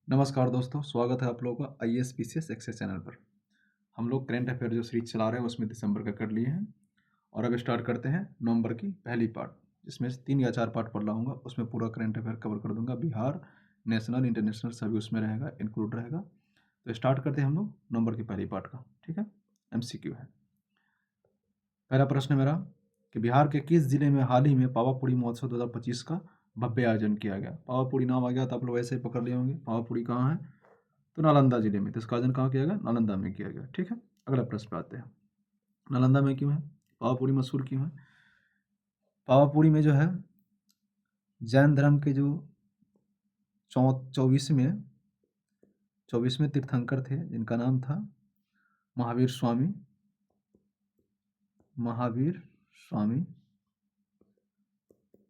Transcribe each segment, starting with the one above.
नमस्कार दोस्तों, स्वागत है आप लोगों का IAS PCS एक्सेस चैनल पर। हम लोग करंट अफेयर जो सीरीज चला रहे हैं उसमें दिसंबर का कर लिए हैं और अब स्टार्ट करते हैं नवंबर की पहली पार्ट, जिसमें से 3 या 4 पार्ट पढ़ लाऊंगा। उसमें पूरा करंट अफेयर कवर कर दूंगा, बिहार, नेशनल, इंटरनेशनल सभी उसमें रहेगा, इंक्लूड रहेगा। तो स्टार्ट करते हैं हम लोग नवंबर की पहली पार्ट का। ठीक है, MCQ है। पहला प्रश्न मेरा कि बिहार के किस जिले में हाल ही में पावापुरी महोत्सव 2025 का भव्य आयोजन किया गया। पावापुरी नाम आ गया तो आप लोग ऐसे ही पकड़ लिए होंगे। पावापुरी कहाँ है? तो नालंदा जिले में। तो इसका आयोजन कहाँ किया गया? नालंदा में किया गया। ठीक है, अगला प्रश्न पे आते हैं। नालंदा में क्यों है पावापुरी मशहूर क्यों है? पावापुरी में जो है जैन धर्म के जो 24वें तीर्थंकर थे, जिनका नाम था महावीर स्वामी।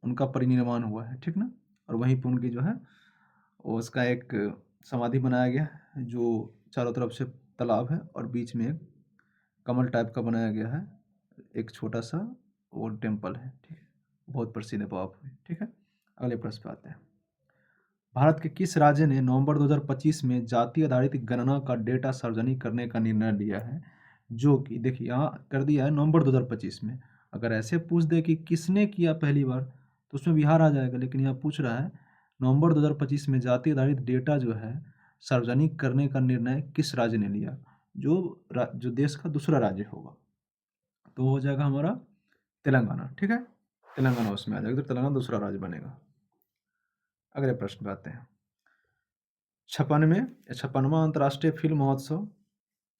उनका परिनिर्वाण हुआ है, ठीक ना। और वहीं पर उनकी जो है उसका एक समाधि बनाया गया है, जो चारों तरफ से तालाब है और बीच में एक कमल टाइप का बनाया गया है, एक छोटा सा वो टेम्पल है। ठीक है, बहुत प्रसिद्ध है पावापुरी। ठीक है, अगले प्रश्न पे आते हैं। भारत के किस राज्य ने नवंबर 2025 में जाति आधारित गणना का डेटा सार्वजनिक करने का निर्णय लिया है? जो कि देखिए यहाँ कर दिया है नवंबर 2025 में। अगर ऐसे पूछ दे कि किसने किया पहली बार तो उसमें बिहार आ जाएगा, लेकिन यहाँ पूछ रहा है नवंबर 2025 में जाति आधारित डेटा जो है सार्वजनिक करने का निर्णय किस राज्य ने लिया। जो देश का दूसरा राज्य होगा तो हो जाएगा हमारा तेलंगाना। ठीक है, तेलंगाना उसमें आ जाएगा, तो तेलंगाना दूसरा राज्य बनेगा। अगले प्रश्न पे आते हैं। 56वां अंतर्राष्ट्रीय फिल्म महोत्सव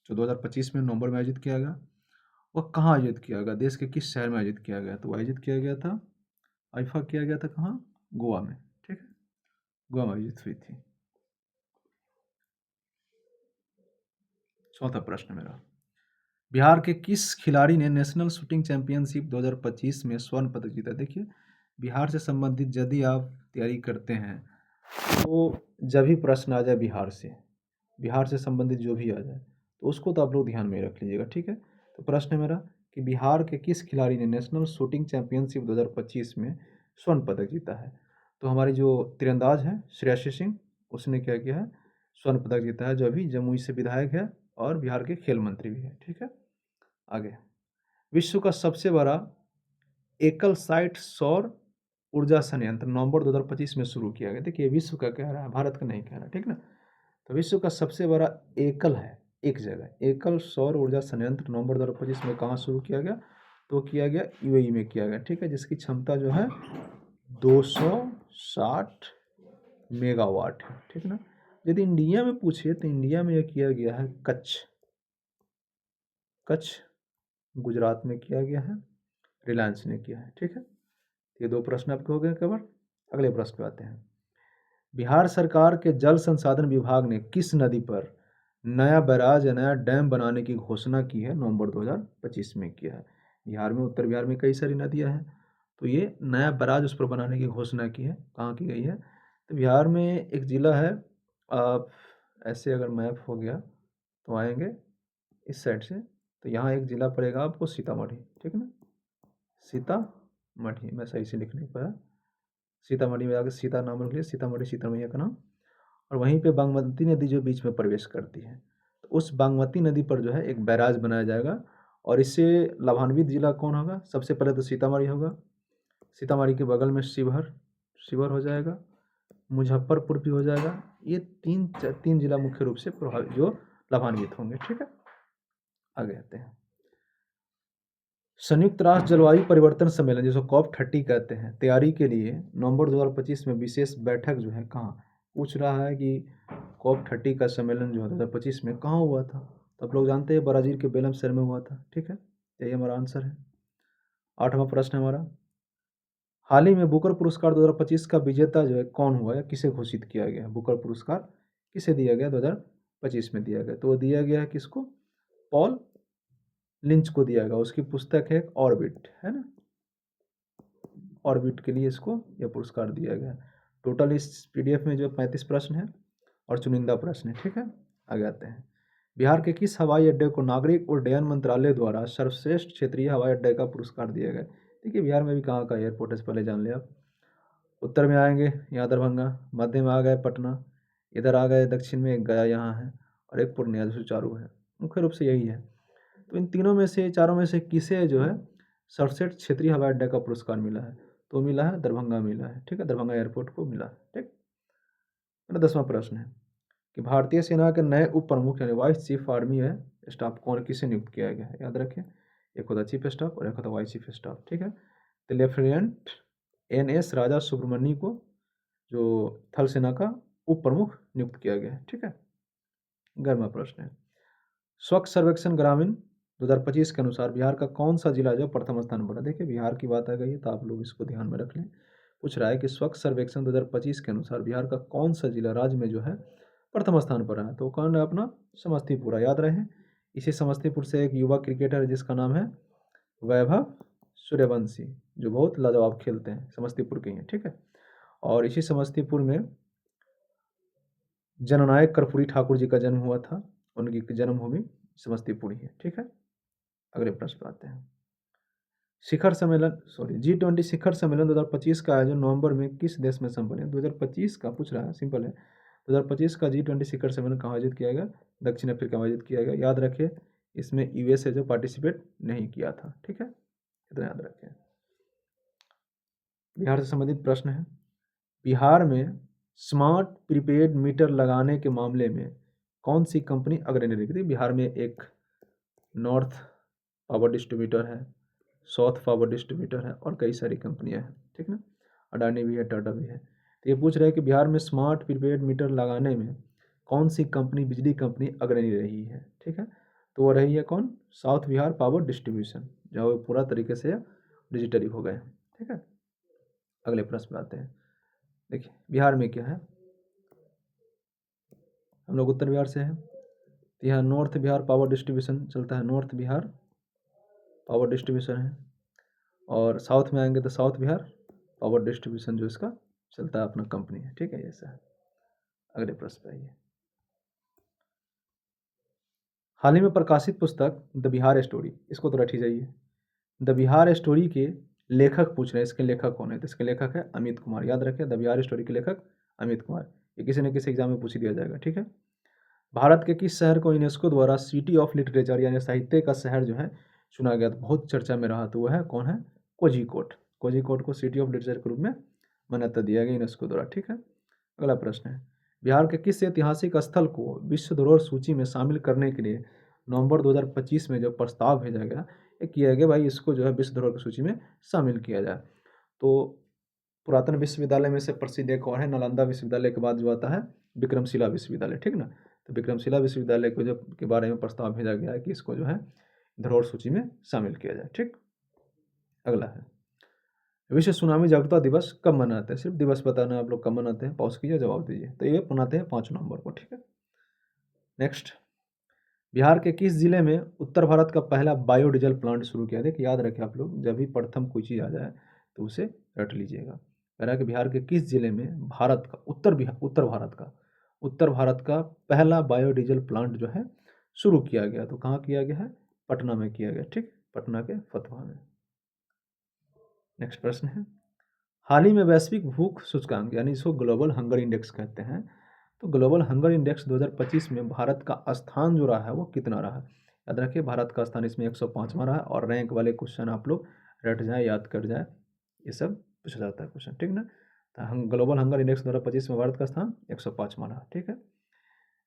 जो 2025 में नवंबर में आयोजित किया गया, वह कहाँ आयोजित किया गया? देश के किस शहर में आयोजित किया गया? तो आयोजित किया गया था आईफा किया गया था कहाँ? गोवा में। ठीक है, गोवा में आयोजित हुई थी। चौथा प्रश्न मेरा, बिहार के किस खिलाड़ी ने नेशनल शूटिंग चैंपियनशिप 2025 में स्वर्ण पदक जीता? देखिए बिहार से संबंधित यदि आप तैयारी करते हैं तो जब भी प्रश्न आ जाए बिहार से संबंधित जो भी आ जाए तो उसको तो आप लोग ध्यान में रख लीजिएगा। ठीक है, तो प्रश्न है मेरा कि बिहार के किस खिलाड़ी ने नेशनल शूटिंग चैंपियनशिप 2025 में स्वर्ण पदक जीता है? तो हमारी जो तीरंदाज है श्रेयसी सिंह, उसने क्या किया है? स्वर्ण पदक जीता है, जो अभी जमुई से विधायक है और बिहार के खेल मंत्री भी है। ठीक है, आगे। विश्व का सबसे बड़ा एकल साइट सौर ऊर्जा संयंत्र नवंबर 2025 में शुरू किया गया। देखिए विश्व का कह रहा है, भारत का नहीं कह रहा, ठीक ना। तो विश्व का सबसे बड़ा एकल है, एक जगह एकल सौर ऊर्जा संयंत्र नवंबर 2025 में कहाँ शुरू किया गया? तो किया गया UAE में किया गया। ठीक है, जिसकी क्षमता जो है 260 मेगावाट है। ठीक ना। यदि इंडिया में पूछे तो इंडिया में यह किया गया है कच्छ गुजरात में किया गया है, रिलायंस ने किया है। ठीक है, ये दो प्रश्न आपके हो गए कवर। अगले प्रश्न पे आते हैं। बिहार सरकार के जल संसाधन विभाग ने किस नदी पर नया बैराज या नया डैम बनाने की घोषणा की है? नवंबर 2025 में किया है। बिहार में, उत्तर बिहार में कई सारी नदियां हैं, तो ये नया बैराज उस पर बनाने की घोषणा की है। कहाँ की गई है? तो बिहार में एक ज़िला है, आप ऐसे अगर मैप हो गया तो आएंगे इस साइड से, तो यहाँ एक ज़िला पड़ेगा आपको सीतामढ़ी। ठीक है ना, सीतामढ़ी, मैं सही से लिख नहीं पाया। सीतामढ़ी में आगे सीता नाम रख लिया, सीतामढ़ी सीता मैया का नाम। और वहीं पे बागमती नदी जो बीच में प्रवेश करती है, तो उस बागमती नदी पर जो है एक बैराज बनाया जाएगा। और इससे लाभान्वित जिला कौन होगा? सबसे पहले तो सीतामढ़ी होगा, सीतामढ़ी के बगल में शिवहर शिवहर हो जाएगा, मुजफ्फरपुर भी हो जाएगा। ये तीन जिला मुख्य रूप से प्रभावित जो लाभान्वित होंगे। ठीक है, आगे आते हैं। संयुक्त राष्ट्र जलवायु परिवर्तन सम्मेलन जिसको COP30 कहते हैं, तैयारी के लिए नवंबर 2025 में विशेष बैठक जो है कहाँ? पूछ रहा है कि COP30 का सम्मेलन जो है 2025 में कहाँ हुआ था? तो आप लोग जानते हैं ब्राज़ील के बेलम शहर में हुआ था। ठीक है, यही हमारा आंसर है। 8वां प्रश्न है हमारा, हाल ही में बुकर पुरस्कार 2025 का विजेता जो है कौन हुआ या किसे घोषित किया गया? बुकर पुरस्कार किसे दिया गया? 2025 में दिया गया, तो वो दिया गया है किसको? पॉल लिंच को दिया गया। उसकी पुस्तक है ऑर्बिट, है ना, ऑर्बिट के लिए इसको यह पुरस्कार दिया गया। टोटल इस PDF में जो 35 प्रश्न है और चुनिंदा प्रश्न है। ठीक है, आगे आते हैं। बिहार के किस हवाई अड्डे को नागरिक उड्डयन मंत्रालय द्वारा सर्वश्रेष्ठ क्षेत्रीय हवाई अड्डे का पुरस्कार दिया गया? देखिए बिहार में भी कहाँ का एयरपोर्ट है पहले जान लिया आप। उत्तर में आएंगे यहाँ दरभंगा, मध्य में आ गए पटना, इधर आ गए दक्षिण में, एक गया यहाँ है और एक पूर्णिया जो सुचारू है, मुख्य रूप से यही है। तो इन तीनों में से, चारों में से किसे जो है सर्वश्रेष्ठ क्षेत्रीय हवाई अड्डा का पुरस्कार मिला है? तो मिला है दरभंगा मिला है, ठीक है, दरभंगा एयरपोर्ट को मिला है। ठीक, मेरा 10वां प्रश्न है कि भारतीय सेना के नए उप प्रमुख यानी वाइस चीफ आर्मी है स्टाफ कौन किसे नियुक्त किया गया है? याद रखें, एक होता चीफ स्टाफ और एक होता वाइस चीफ स्टाफ। ठीक है, तो लेफ्टिनेंट NS राजा सुब्रमण्य को जो थल सेना का उप प्रमुख नियुक्त किया गया है। ठीक है, 11वां प्रश्न है स्वच्छ सर्वेक्षण ग्रामीण 2025 के अनुसार बिहार का कौन सा जिला जो प्रथम स्थान पर है? देखिए बिहार की बात आ गई है तो आप लोग इसको ध्यान में रख लें। पूछ रहा है कि स्वच्छ सर्वेक्षण 2025 के अनुसार बिहार का कौन सा जिला राज्य में जो है प्रथम स्थान पर है? तो कौन है अपना? समस्तीपुर। याद रहे, इसी समस्तीपुर से एक युवा क्रिकेटर है जिसका नाम है वैभव सूर्यवंशी, जो बहुत लाजवाब खेलते हैं, समस्तीपुर के हैं। ठीक है, और इसी समस्तीपुर में जननायक कर्पूरी ठाकुर जी का जन्म हुआ था, उनकी जन्मभूमि समस्तीपुर ही है। ठीक है, अगले प्रश्न पर आते हैं। शिखर सम्मेलन G20 शिखर सम्मेलन 2025 का आयोजन नवंबर में किस देश में संपन्न है? 2025 का पूछ रहा है, सिंपल है। 2025 का G20 शिखर सम्मेलन कहाँ आयोजित किया गया? दक्षिण अफ्रीका में आयोजित किया गया। याद रखें, इसमें USA जो पार्टिसिपेट नहीं किया था। ठीक है, इतना याद रखें। बिहार से संबंधित प्रश्न है, बिहार में स्मार्ट प्रीपेड मीटर लगाने के मामले में कौन सी कंपनी अग्रणी रही? बिहार में एक नॉर्थ पावर डिस्ट्रीब्यूटर है, साउथ पावर डिस्ट्रीब्यूटर है और कई सारी कंपनियां हैं। ठीक ना, अडानी भी है, टाटा भी है। तो ये पूछ रहे हैं कि बिहार में स्मार्ट प्रीपेड मीटर लगाने में कौन सी कंपनी, बिजली कंपनी अग्रणी रही है? ठीक है, तो वो रही है कौन? साउथ बिहार पावर डिस्ट्रीब्यूशन, जो पूरा तरीके से डिजिटली हो गए। ठीक है, अगले प्रश्न पर आते हैं। देखिए बिहार में क्या है, हम लोग उत्तर बिहार से हैं, तो यहाँ नॉर्थ बिहार पावर डिस्ट्रीब्यूशन चलता है, नॉर्थ बिहार पावर डिस्ट्रीब्यूशन है। और साउथ में आएंगे तो साउथ बिहार पावर डिस्ट्रीब्यूशन जो इसका चलता है अपना कंपनी है। ठीक है, ऐसा है। अगले प्रश्न पे आइए। हाल ही में प्रकाशित पुस्तक द बिहार स्टोरी, इसको तो रटी जाइए। द बिहार स्टोरी के लेखक पूछ रहे हैं, इसके लेखक कौन है? तो इसके लेखक है अमित कुमार। याद रखें, द बिहार स्टोरी के लेखक अमित कुमार। ये किसी न किसी एग्जाम में पूछ दिया जाएगा। ठीक है, भारत के किस शहर को यूनेस्को द्वारा सिटी ऑफ लिटरेचर यानी साहित्य का शहर जो है चुना गया? तो बहुत चर्चा में रहा, तो वह है कौन है? कोझिकोड। कोझिकोड को सिटी ऑफ लिटरेचर के रूप में मान्यता दिया गया यूनेस्को द्वारा। ठीक है, अगला प्रश्न है, बिहार के किस ऐतिहासिक स्थल को विश्व धरोहर सूची में शामिल करने के लिए नवंबर 2025 में जो प्रस्ताव भेजा गया, ये किया गया भाई इसको जो है विश्व धरोहर की सूची में शामिल किया जाए। तो पुरातन विश्वविद्यालय में से प्रसिद्ध एक और है, नालंदा विश्वविद्यालय के बाद जो आता है विक्रमशिला विश्वविद्यालय। ठीक ना, तो विक्रमशिला विश्वविद्यालय को जो के बारे में प्रस्ताव भेजा गया है कि इसको जो है धरोहर सूची में शामिल किया जाए। ठीक, अगला है, विश्व सुनामी जागरूकता दिवस कब मनाते हैं? सिर्फ दिवस बताना, आप लोग कब मनाते हैं, पॉज कीजिए, जवाब दीजिए। तो ये मनाते हैं 5 नवंबर को। ठीक है, नेक्स्ट, बिहार के किस जिले में उत्तर भारत का पहला बायोडीजल प्लांट शुरू किया? देखिए याद रखें आप लोग, जब भी प्रथम कोई चीज़ आ जाए तो उसे रट लीजिएगा। कह रहा है कि बिहार के किस जिले में भारत का उत्तर भारत का पहला बायोडीजल प्लांट जो है शुरू किया गया? तो कहाँ किया गया है? पटना में किया गया। ठीक, पटना के फतवा में। नेक्स्ट प्रश्न है, हाल ही में वैश्विक भूख सूचकांक यानी इसको ग्लोबल हंगर इंडेक्स कहते हैं, तो ग्लोबल हंगर इंडेक्स 2025 में भारत का स्थान जो रहा है वो कितना रहा? याद रखिए, भारत का स्थान इसमें 105वां रहा, और रैंक वाले क्वेश्चन आप लोग रट जाए, याद कर जाए, ये सब पूछा जाता है क्वेश्चन। ठीक ना, तो हम ग्लोबल हंगर इंडेक्स 2025 में भारत का स्थान 105वां रहा। ठीक है,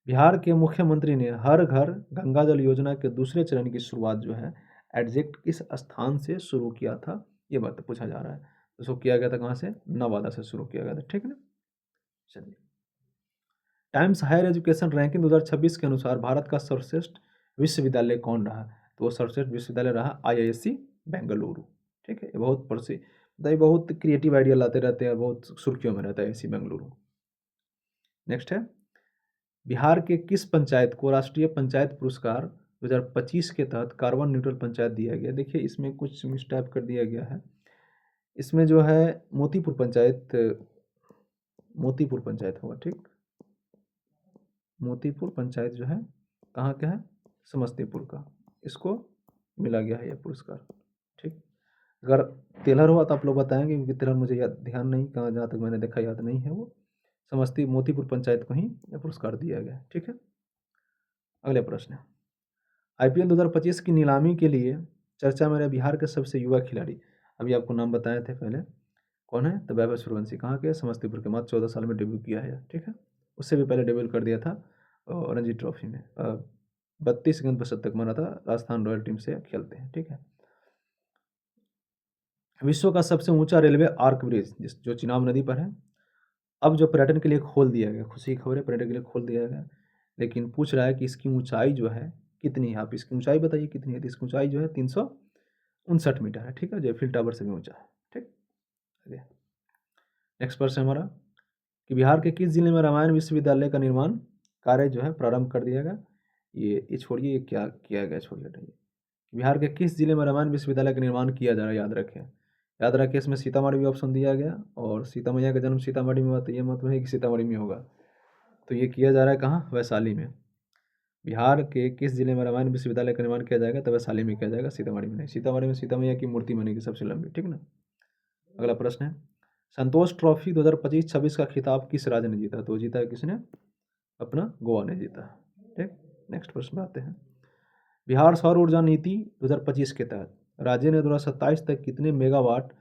बिहार के मुख्यमंत्री ने हर घर गंगा जल योजना के दूसरे चरण की शुरुआत जो है एग्जैक्ट किस स्थान से शुरू किया था, ये बात पूछा जा रहा है। उसको किया गया था कहाँ से? नवादा से शुरू किया गया था। ठीक है ना, चलिए, टाइम्स हायर एजुकेशन रैंकिंग 2026 के अनुसार भारत का सर्वश्रेष्ठ विश्वविद्यालय कौन रहा? तो वो सर्वश्रेष्ठ विश्वविद्यालय रहा IISc बेंगलुरु। ठीक है, ये बहुत प्रसिद्ध, ये बहुत क्रिएटिव आइडिया लाते रहते हैं और बहुत सुर्खियों में रहता है IISc बेंगलुरु। नेक्स्ट है, बिहार के किस पंचायत को राष्ट्रीय पंचायत पुरस्कार 2025 के तहत कार्बन न्यूट्रल पंचायत दिया गया? देखिए इसमें कुछ मिसटाइप कर दिया गया है, इसमें जो है मोतीपुर पंचायत होगा। ठीक, मोतीपुर पंचायत जो है कहाँ का है? समस्तीपुर का, इसको मिला गया है यह पुरस्कार। ठीक, अगर तेलहर हुआ तो आप लोग बताएंगे, क्योंकि तेलहर मुझे याद ध्यान नहीं, कहाँ जहाँ तक मैंने देखा याद नहीं है वो। मोतीपुर पंचायत को ही यह पुरस्कार दिया गया। ठीक है, अगले प्रश्न है, IPL 2025 की नीलामी के लिए चर्चा में रहे बिहार के सबसे युवा खिलाड़ी, अभी आपको नाम बताए थे पहले, कौन है? तो वैभव सूर्यवंशी। कहाँ के? समस्तीपुर के। मात्र 14 साल में डेब्यू किया है। ठीक है, उससे भी पहले डेब्यू कर दिया था रणजी ट्रॉफी में। 32 गेंद पर शतक मारा था। राजस्थान रॉयल टीम से खेलते हैं। ठीक है, विश्व का सबसे ऊंचा रेलवे आर्क ब्रिज जो चिनाब नदी पर है, अब जो पर्यटन के लिए खोल दिया गया, खुशी की खबर है, पर्यटन के लिए खोल दिया गया, लेकिन पूछ रहा है कि इसकी ऊंचाई जो है कितनी है। आप इसकी ऊंचाई बताइए कितनी है। तो इसकी ऊंचाई जो है 359 मीटर है। ठीक है, जो एफिल टावर से भी ऊंचा है। ठीक, नेक्स्ट प्रश्न हमारा कि बिहार के किस जिले में रामायण विश्वविद्यालय का निर्माण कार्य जो है प्रारंभ कर दिया गया। ये छोड़िए, ये क्या किया गया, छोड़िए, हटाइए। बिहार के किस जिले में रामायण विश्वविद्यालय का निर्माण किया जा रहा है, याद रखें इसमें सीतामढ़ी भी ऑप्शन दिया गया, और सीता मैया का जन्म सीतामढ़ी में हुआ, तो ये मतलब है कि सीतामढ़ी में होगा। तो ये किया जा रहा है कहाँ? वैशाली में। बिहार के किस जिले में रामायण विश्वविद्यालय का निर्माण किया जाएगा? तो वैशाली में किया जाएगा, सीतामढ़ी में नहीं। सीतामढ़ी में सीता मैया की मूर्ति बनेगी सबसे लंबी। ठीक ना, अगला प्रश्न है, संतोष ट्रॉफी 2025-26 का खिताब किस राज्य ने जीता? तो जीता है किसने? अपना गोवा ने जीता। ठीक, नेक्स्ट प्रश्न पे आते हैं, बिहार सौर ऊर्जा नीति 2025 के तहत राज्य ने 2027 तक कितने मेगावाट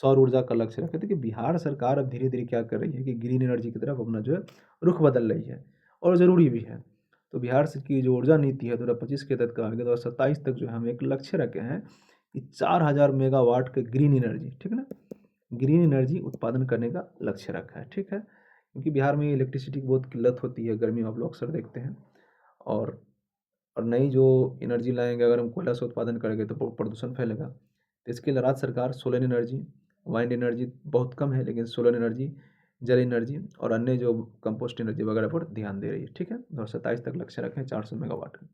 सौर ऊर्जा का लक्ष्य रखा? देखिए, बिहार सरकार अब धीरे धीरे क्या कर रही है कि ग्रीन एनर्जी की तरफ अपना जो है रुख बदल रही है, और ज़रूरी भी है। तो बिहार की जो ऊर्जा नीति है 2025 के तहत कहा गया 2027 तक जो है हम एक लक्ष्य रखे हैं कि 4000 मेगावाट के ग्रीन एनर्जी, ठीक है ना, ग्रीन एनर्जी उत्पादन करने का लक्ष्य रखा है। ठीक है, क्योंकि बिहार में इलेक्ट्रिसिटी की बहुत किल्लत होती है, गर्मी में आप लोग अक्सर देखते हैं, और नई जो एनर्जी लाएंगे, अगर हम कोयला से उत्पादन करेंगे तो प्रदूषण फैलेगा। तो इसके लिए राज्य सरकार सोलर एनर्जी, वाइंड एनर्जी बहुत कम है, लेकिन सोलर एनर्जी, जल एनर्जी और अन्य जो कंपोस्ट एनर्जी वगैरह पर ध्यान दे रही है। ठीक है, 2027 तक लक्ष्य रखें 400 मेगावाट का।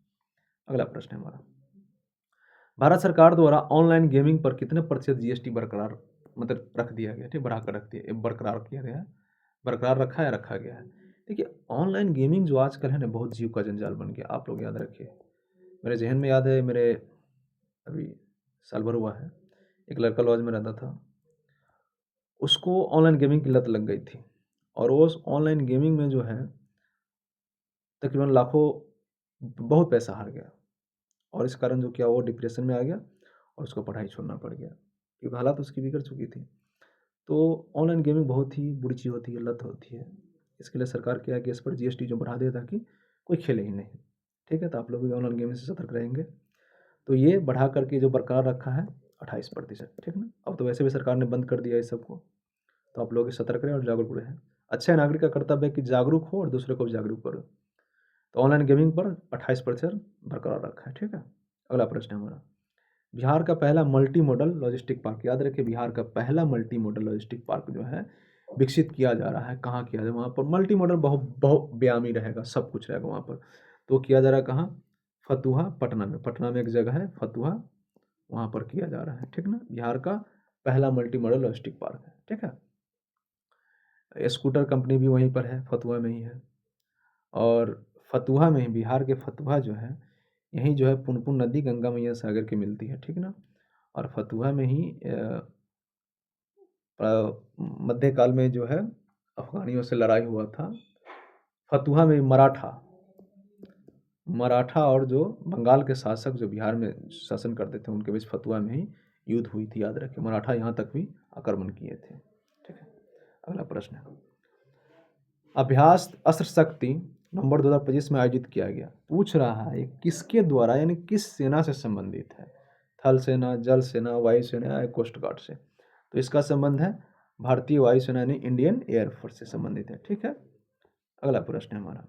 अगला प्रश्न है हमारा, भारत सरकार द्वारा ऑनलाइन गेमिंग पर कितने प्रतिशत GST बरकरार मतलब रख दिया गया? ठीक, बढ़ा कर रख दिया, बरकरार किया गया है, बरकरार रखा है, रखा गया है। देखिए, ऑनलाइन गेमिंग जो आजकल है ना, बहुत जीव का जंजाल बन गया। आप लोग याद रखिए, मेरे जहन में याद है, मेरे अभी साल भर हुआ है, एक लड़का लॉज में रहता था, उसको ऑनलाइन गेमिंग की लत लग गई थी, और वो उस ऑनलाइन गेमिंग में जो है तकरीबन लाखों, बहुत पैसा हार गया, और इस कारण जो किया वो डिप्रेशन में आ गया और उसको पढ़ाई छोड़ना पड़ गया, क्योंकि हालात उसकी बिगड़ चुकी थी। तो ऑनलाइन गेमिंग बहुत ही बुरी चीज़ होती है, लत होती है। इसके लिए सरकार क्या है कि इस पर GST जो बढ़ा दे ताकि कोई खेले ही नहीं। ठीक है, तो आप लोग भी ऑनलाइन गेमिंग से सतर्क रहेंगे। तो ये बढ़ा करके जो बरकरार रखा है 28%। ठीक ना, अब तो वैसे भी सरकार ने बंद कर दिया इस सबको, तो आप लोग सतर्क रहें और जागरूक रहें। अच्छे नागरिक का कर्तव्य है कि जागरूक हो और दूसरे को भी जागरूक करो। तो ऑनलाइन गेमिंग पर 28% बरकरार रखा है। ठीक है, अगला प्रश्न है हमारा, बिहार का पहला मल्टी मॉडल लॉजिस्टिक पार्क, याद रखिए बिहार का पहला मल्टी मॉडल लॉजिस्टिक पार्क जो है विकसित किया जा रहा है। कहाँ किया जाए? वहाँ पर मल्टी मॉडल बहुत बहुत व्यायामी रहेगा, सब कुछ रहेगा वहाँ पर। तो किया जा रहा है कहाँ? फतुहा, पटना में। पटना में एक जगह है फतुहा, वहाँ पर किया जा रहा है। ठीक ना, बिहार का पहला मल्टी मॉडल लॉजिस्टिक पार्क है। ठीक है, स्कूटर कंपनी भी वहीं पर है, फतुहा में ही है, और फतुहा में ही, बिहार के फतुहा जो है, यहीं जो है पुनपुन नदी गंगा मैया सागर के मिलती है। ठीक ना, और फतुहा में ही मध्यकाल में जो है अफगानियों से लड़ाई हुआ था। फतुहा में मराठा और जो बंगाल के शासक जो बिहार में शासन करते थे, उनके बीच फतुहा में ही युद्ध हुई थी। याद रखें, मराठा यहाँ तक भी आक्रमण किए थे। ठीक है, अगला प्रश्न है, अभ्यास अस्त्र शक्ति नवंबर 2025 में आयोजित किया गया। पूछ रहा है किसके द्वारा, यानी किस सेना से संबंधित है? थल सेना, जल सेना, वायु सेना या कोस्ट गार्ड से? तो इसका संबंध है भारतीय वायुसेना यानी इंडियन एयरफोर्स से संबंधित है। ठीक है, अगला प्रश्न है हमारा,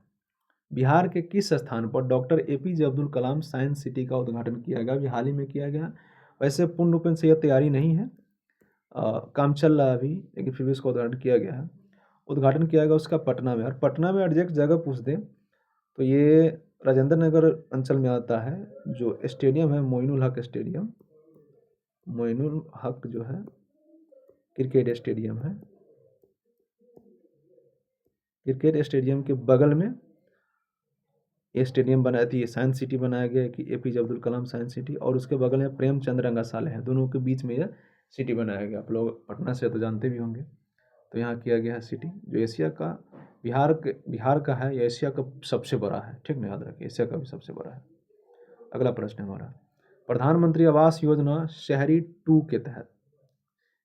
बिहार के किस स्थान पर doctor APJ Abdul Kalam science city का उद्घाटन किया गया? अभी हाल ही में किया गया, वैसे पूर्ण रूप से यह तैयारी नहीं है, काम चल रहा है अभी, लेकिन फिर भी इसका उद्घाटन किया गया है। उद्घाटन किया गया उसका पटना में, और पटना में एग्जैक्ट जगह पूछ दे तो ये राजेंद्र नगर अंचल में आता है। जो स्टेडियम है मोइनुल हक स्टेडियम, मोइनुल हक जो है क्रिकेट स्टेडियम है, क्रिकेट स्टेडियम के बगल में ये स्टेडियम बनाया थी, ये साइंस सिटी बनाया गया है कि APJ Abdul Kalam science city, और उसके बगल में प्रेमचंद रंगाशाला है, दोनों के बीच में यह सिटी बनाया गया। आप लोग पटना से तो जानते भी होंगे। तो यहाँ किया गया है सिटी, जो एशिया का बिहार का है, ये एशिया का सबसे बड़ा है, ठीक ना, याद रखिए, एशिया का भी सबसे बड़ा है। अगला प्रश्न है हमारा, प्रधानमंत्री आवास योजना शहरी 2 के तहत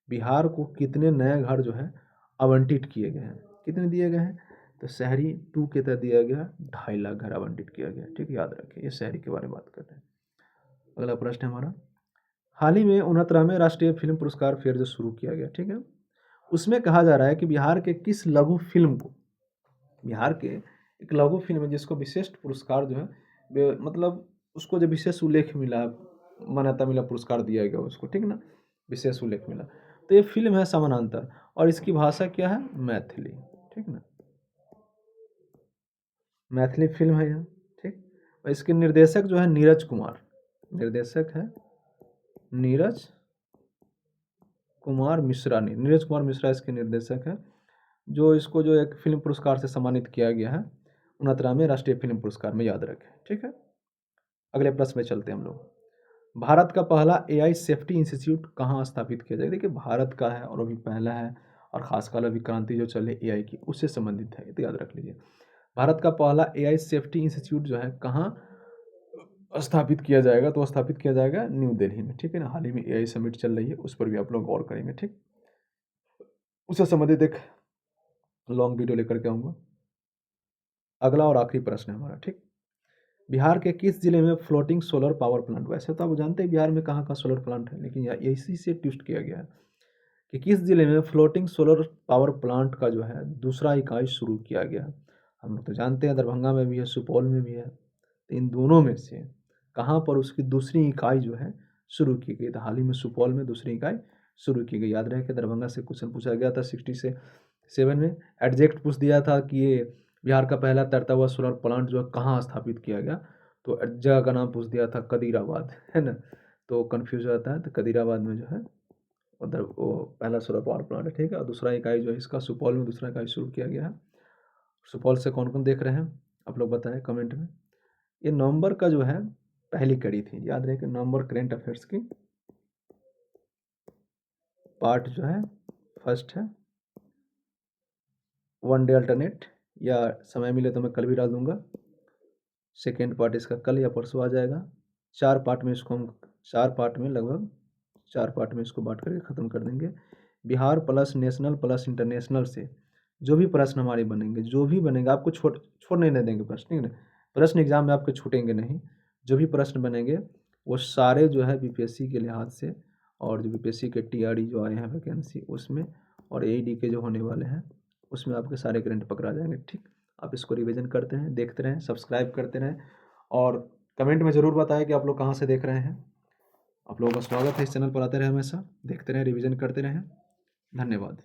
बिहार को कितने नए घर जो है आवंटित किए गए हैं, कितने दिए गए हैं? तो शहरी 2 के तहत दिया गया 2.5 लाख घर आवंटित किया गया, ठीक, याद रखिए, ये शहरी के बारे में बात कर रहे हैं। अगला प्रश्न है हमारा, हाल ही में 69वें राष्ट्रीय फिल्म पुरस्कार फेयर जो शुरू किया गया, ठीक है, उसमें कहा जा रहा है कि बिहार के किस लघु फिल्म को, बिहार के एक लघु फिल्म है जिसको विशिष्ट पुरस्कार जो है मतलब उसको जो विशेष उल्लेख मिला, मान्यता मिला, पुरस्कार दिया गया उसको, ठीक ना, विशेष उल्लेख मिला। तो ये फिल्म है समानांतर और इसकी भाषा क्या है? मैथिली, ठीक ना, मैथिली फिल्म है यह, ठीक। और इसके निर्देशक जो है नीरज कुमार, निर्देशक है नीरज कुमार मिश्रा, नहीं, नीरज कुमार मिश्रा इसके निर्देशक है, जो इसको जो एक फिल्म पुरस्कार से सम्मानित किया गया है 69वें राष्ट्रीय फिल्म पुरस्कार में, याद रखें, ठीक है। अगले प्रश्न में चलते हैं हम लोग, भारत का पहला एआई सेफ्टी इंस्टीट्यूट कहाँ स्थापित किया जाएगा? देखिए भारत का है और अभी पहला है, और खासकर अभी क्रांति जो चले एआई की उससे संबंधित है, तो याद रख लीजिए। भारत का पहला एआई सेफ्टी इंस्टीट्यूट जो है कहाँ स्थापित किया जाएगा? तो स्थापित किया जाएगा न्यू दिल्ली में, ठीक है ना। हाल ही में एआई समिट चल रही है, उस पर भी आप लोग गौर करेंगे, ठीक। उससे संबंधित एक लॉन्ग वीडियो लेकर के आऊँगा। अगला और आखिरी प्रश्न है हमारा, ठीक, बिहार के किस जिले में फ्लोटिंग सोलर पावर प्लांट, वैसे तो आप जानते हैं बिहार में कहाँ कहाँ सोलर प्लांट है, लेकिन इसी से ट्विस्ट किया गया है कि किस जिले में फ्लोटिंग सोलर पावर प्लांट का जो है दूसरा इकाई शुरू किया गया है। हम लोग तो जानते हैं दरभंगा में भी है, सुपौल में भी है, तो इन दोनों में से कहाँ पर उसकी दूसरी इकाई जो है शुरू की गई? तो हाल ही में सुपौल में दूसरी इकाई शुरू की गई। याद रहे कि दरभंगा से क्वेश्चन पूछा गया था 67 में, एग्जैक्ट पूछ दिया था कि ये बिहार का पहला तैरता हुआ सोलर प्लांट जो है कहाँ स्थापित किया गया, तो जगह का नाम पूछ दिया था कदीराबाद, है ना, तो कन्फ्यूज हो जाता है। तो कदीराबाद में जो है उधर वो पहला सोलर पावर प्लांट है, ठीक है। और दूसरा इकाई जो है इसका सुपौल में दूसरा इकाई शुरू किया गया है। सुपौल से कौन कौन देख रहे हैं आप लोग बताएं कमेंट में। ये नवंबर का जो है पहली कड़ी थी, याद रहे कि नवंबर करेंट अफेयर्स की पार्ट जो है फर्स्ट है, वन डे अल्टरनेट, या समय मिले तो मैं कल भी डाल दूंगा। सेकेंड पार्ट इसका कल या परसों आ जाएगा। 4 पार्ट में इसको हम 4 पार्ट में लगभग 4 पार्ट में इसको बांट करके ख़त्म कर देंगे। Bihar plus national plus international से जो भी प्रश्न हमारे बनेंगे, जो भी बनेगा आपको छोड़ नहीं देंगे प्रश्न, ठीक है ना। प्रश्न एग्जाम में आपके छूटेंगे नहीं, जो भी प्रश्न बनेंगे वो सारे जो है बीपीएससी के लिहाज से, और जो बीपीएससी के टीआरई जो आए हैं वैकेंसी उसमें, और एईडी के जो होने वाले हैं उसमें आपके सारे करंट पकड़ा जाएंगे, ठीक। आप इसको रिवीजन करते रहें, देखते रहें, सब्सक्राइब करते रहें, और कमेंट में ज़रूर बताएं कि आप लोग कहाँ से देख रहे हैं। आप लोगों का स्वागत है इस चैनल पर आते रहे, हमेशा देखते रहें, रिवीजन करते रहें। धन्यवाद।